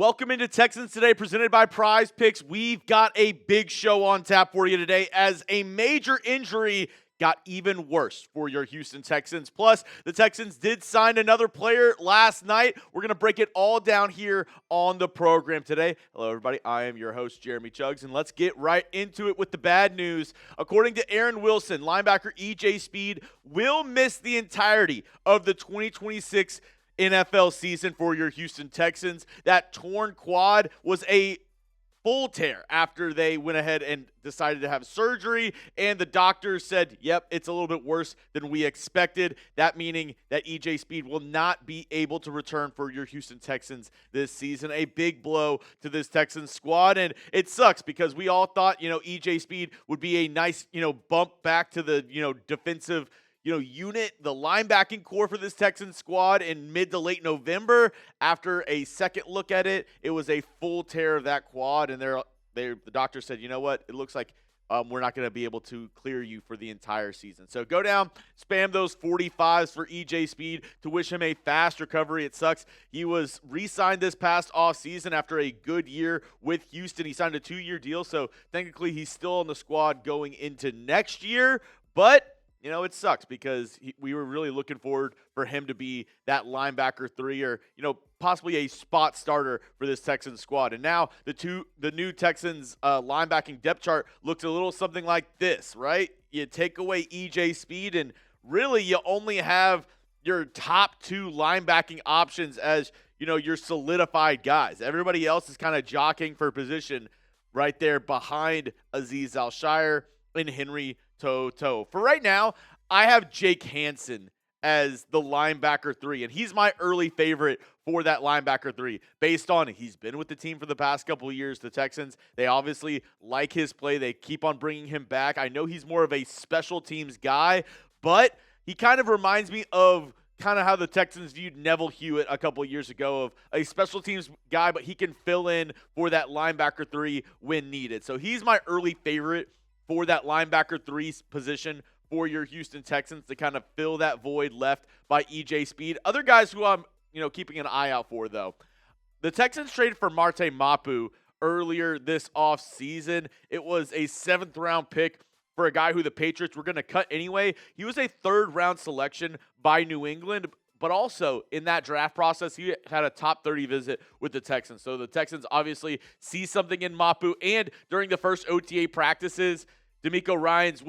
Welcome into Texans Today, presented by Prize Picks. We've got a big show on tap for you today as a major injury got even worse for your Houston Texans. Plus, the Texans did sign another player last night. We're going to break it all down here on the program today. Hello, everybody. I am your host, Jeremy Chuggs, and let's get right into it with the bad news. According to Aaron Wilson, linebacker E.J. Speed will miss the entirety of the 2026 NFL season for your Houston Texans. That torn quad was a full tear after they went ahead and decided to have surgery, and the doctors said, yep, it's a little bit worse than we expected. That meaning that E.J. Speed will not be able to return for your Houston Texans this season. A big blow to this Texans squad, and it sucks because we all thought, E.J. Speed would be a nice, bump back to the, defensive unit, the linebacking core for this Texans squad in mid to late November. After a second look at it, it was a full tear of that quad, and the doctor said, you know what, it looks like we're not going to be able to clear you for the entire season. So go down, spam those 45s for E.J. Speed to wish him a fast recovery. It sucks. He was re-signed this past offseason after a good year with Houston. He signed a 2-year deal, so technically he's still on the squad going into next year, but it sucks because we were really looking forward for him to be that linebacker 3 or, possibly a spot starter for this Texans squad. And now the new Texans linebacking depth chart looks a little something like this, right? You take away E.J. Speed and really you only have your top 2 linebacking options as, your solidified guys. Everybody else is kind of jockeying for position right there behind Azeez Al-Shaair and Henry Toto. For right now, I have Jake Hansen as the linebacker 3, and he's my early favorite for that linebacker 3 based on he's been with the team for the past couple of years. The Texans, they obviously like his play. They keep on bringing him back. I know he's more of a special teams guy, but he kind of reminds me of kind of how the Texans viewed Neville Hewitt a couple of years ago, of a special teams guy, but he can fill in for that linebacker 3 when needed. So he's my early favorite for that linebacker 3 position for your Houston Texans to kind of fill that void left by E.J. Speed. Other guys who I'm, keeping an eye out for, though. The Texans traded for Marte Mapu earlier this offseason. It was a 7th-round pick for a guy who the Patriots were going to cut anyway. He was a 3rd-round selection by New England, but also in that draft process, he had a top 30 visit with the Texans. So the Texans obviously see something in Mapu, and during the first OTA practices, D'Amico Ryans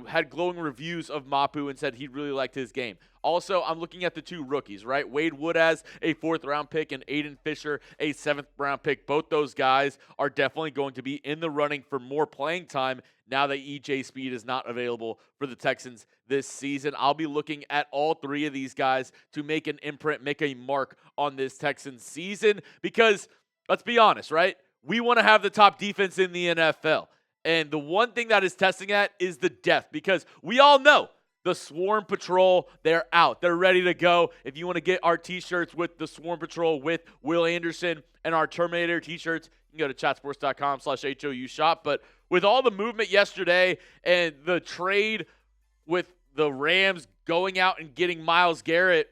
had glowing reviews of Mapu and said he really liked his game. Also, I'm looking at the 2 rookies, right? Wade Woodaz, a 4th-round pick, and Aiden Fisher, a 7th-round pick. Both those guys are definitely going to be in the running for more playing time now that E.J. Speed is not available for the Texans this season. I'll be looking at all 3 of these guys to make an imprint, make a mark on this Texans season because, let's be honest, right? We want to have the top defense in the NFL. And the one thing that is testing that is the depth, because we all know the Swarm Patrol, they're out. They're ready to go. If you want to get our T-shirts with the Swarm Patrol with Will Anderson and our Terminator T-shirts, you can go to chatsports.com/HOU shop. But with all the movement yesterday and the trade with the Rams going out and getting Myles Garrett,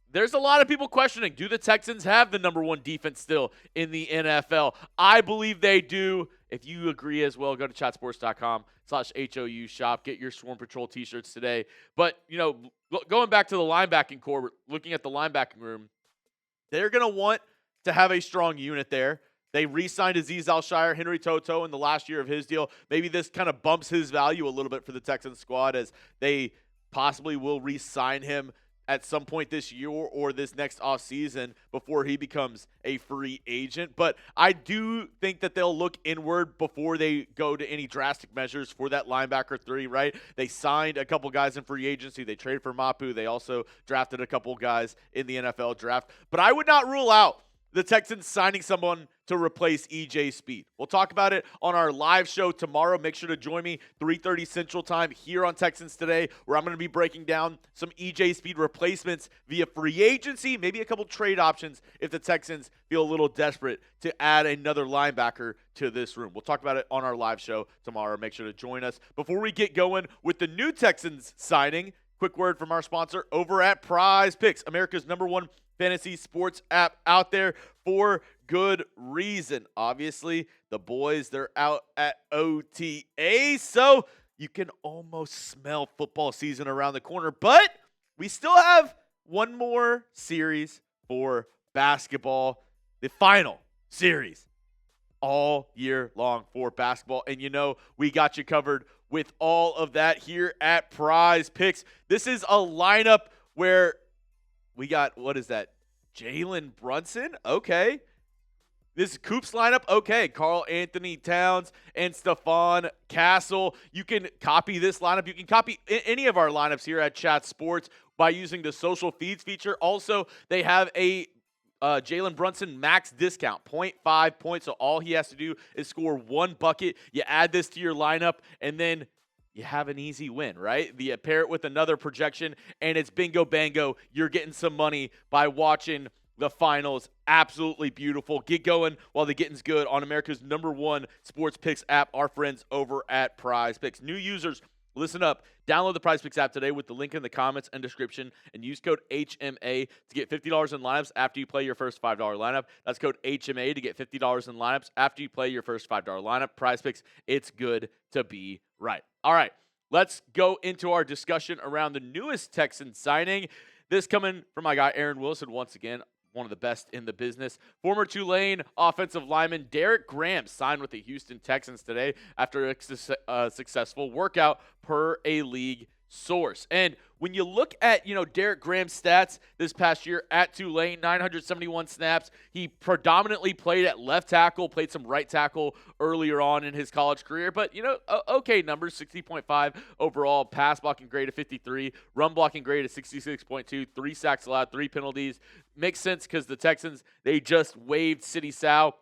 there's a lot of people questioning, do the Texans have the number 1 defense still in the NFL? I believe they do. If you agree as well, go to chatsports.com/HOU shop. Get your Swarm Patrol T-shirts today. But, going back to the linebacking core, looking at the linebacking room, they're going to want to have a strong unit there. They re-signed Azeez Al-Shaair, Henry Toto in the last year of his deal. Maybe this kind of bumps his value a little bit for the Texans squad as they possibly will re-sign him at some point this year or this next offseason before he becomes a free agent. But I do think that they'll look inward before they go to any drastic measures for that linebacker 3, right? They signed a couple guys in free agency. They traded for Mapu. They also drafted a couple guys in the NFL draft. But I would not rule out the Texans signing someone to replace E.J. Speed. We'll talk about it on our live show tomorrow. Make sure to join me 3:30 Central Time here on Texans Today, where I'm going to be breaking down some E.J. Speed replacements via free agency, maybe a couple trade options if the Texans feel a little desperate to add another linebacker to this room. We'll talk about it on our live show tomorrow. Make sure to join us. Before we get going with the new Texans signing, quick word from our sponsor over at Prize Picks, America's #1 fantasy sports app out there for good reason. Obviously, the boys, they're out at OTA, so you can almost smell football season around the corner. But we still have one more series for basketball, the final series all year long for basketball. And we got you covered with all of that here at Prize Picks. This is a lineup where we got, what is that? Jalen Brunson? Okay. This is Coop's lineup. Okay. Karl Anthony Towns and Stephon Castle. You can copy this lineup. You can copy any of our lineups here at Chat Sports by using the social feeds feature. Also, they have a Jalen Brunson max discount, 0.5 points. So all he has to do is score one bucket. You add this to your lineup, and then you have an easy win, right? You pair it with another projection, and it's bingo bango. You're getting some money by watching the finals. Absolutely beautiful. Get going while the getting's good on America's #1 sports picks app, our friends over at Prize Picks. New users, listen up. Download the Prize Picks app today with the link in the comments and description and use code HMA to get $50 in lineups after you play your first $5 lineup. That's code HMA to get $50 in lineups after you play your first $5 lineup. Prize Picks, it's good to be right. All right, let's go into our discussion around the newest Texan signing. This coming from my guy Aaron Wilson once again, one of the best in the business. Former Tulane offensive lineman Derrick Graham signed with the Houston Texans today after a successful workout per a league source. And when you look at, Derrick Graham's stats this past year at Tulane, 971 snaps. He predominantly played at left tackle, played some right tackle earlier on in his college career. But, okay numbers, 60.5 overall, pass blocking grade of 53, run blocking grade of 66.2, 3 sacks allowed, 3 penalties. Makes sense because the Texans, they just waived City So,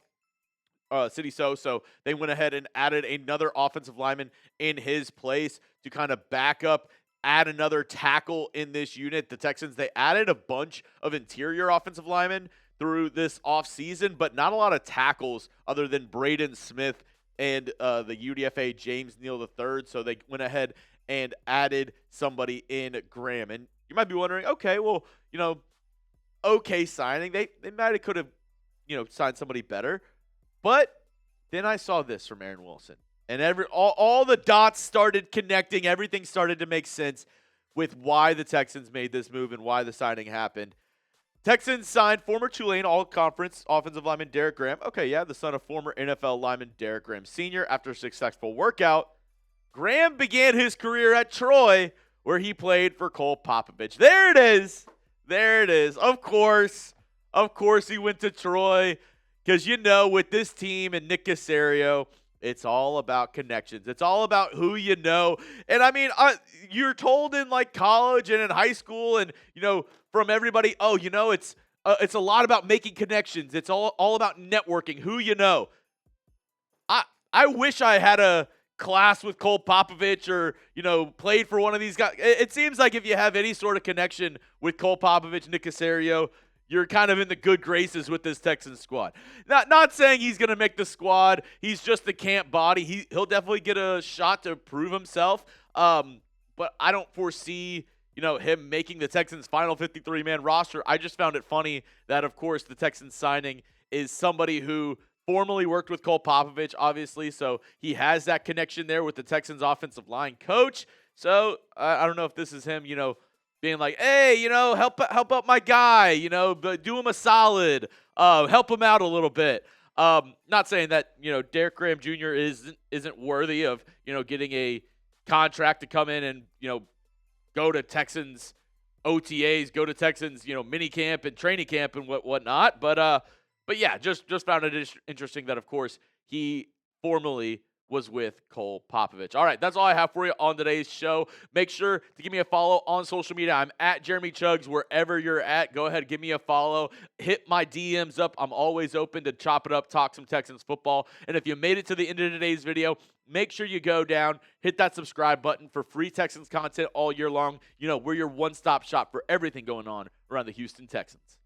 so they went ahead and added another offensive lineman in his place to kind of back up, add another tackle in this unit. The Texans, they added a bunch of interior offensive linemen through this offseason, but not a lot of tackles other than Braden Smith and the UDFA James Neal III. So they went ahead and added somebody in Graham. And you might be wondering, okay, well, okay signing. They might have could have, signed somebody better. But then I saw this from Aaron Wilson, and all the dots started connecting. Everything started to make sense with why the Texans made this move and why the signing happened. Texans signed former Tulane All-Conference offensive lineman Derrick Graham. Okay, yeah, the son of former NFL lineman Derrick Graham Sr. After a successful workout, Graham began his career at Troy, where he played for Cole Popovich. There it is. There it is. Of course he went to Troy. Because, with this team and Nick Caserio, it's all about connections. It's all about who you know. And, you're told in, college and in high school and, from everybody, it's a lot about making connections. It's all about networking, who you know. I wish I had a class with Cole Popovich or, played for one of these guys. It seems like if you have any sort of connection with Cole Popovich, Nick Caserio, you're kind of in the good graces with this Texans squad. Not saying he's going to make the squad. He's just the camp body. He'll definitely get a shot to prove himself. But I don't foresee, him making the Texans' final 53-man roster. I just found it funny that, of course, the Texans signing is somebody who formerly worked with Cole Popovich, obviously. So he has that connection there with the Texans' offensive line coach. So I don't know if this is him, being like, hey, help out my guy, but do him a solid, help him out a little bit. Not saying that, Derrick Graham Jr. isn't worthy of, getting a contract to come in and, go to Texans OTAs, go to Texans, mini camp and training camp and whatnot. But yeah, just found it interesting that, of course, he formerly was with Cole Popovich. All right, that's all I have for you on today's show. Make sure to give me a follow on social media. I'm at Jeremy Chugs wherever you're at. Go ahead, give me a follow. Hit my DMs up. I'm always open to chop it up, talk some Texans football. And if you made it to the end of today's video, make sure you go down, hit that subscribe button for free Texans content all year long. We're your one-stop shop for everything going on around the Houston Texans.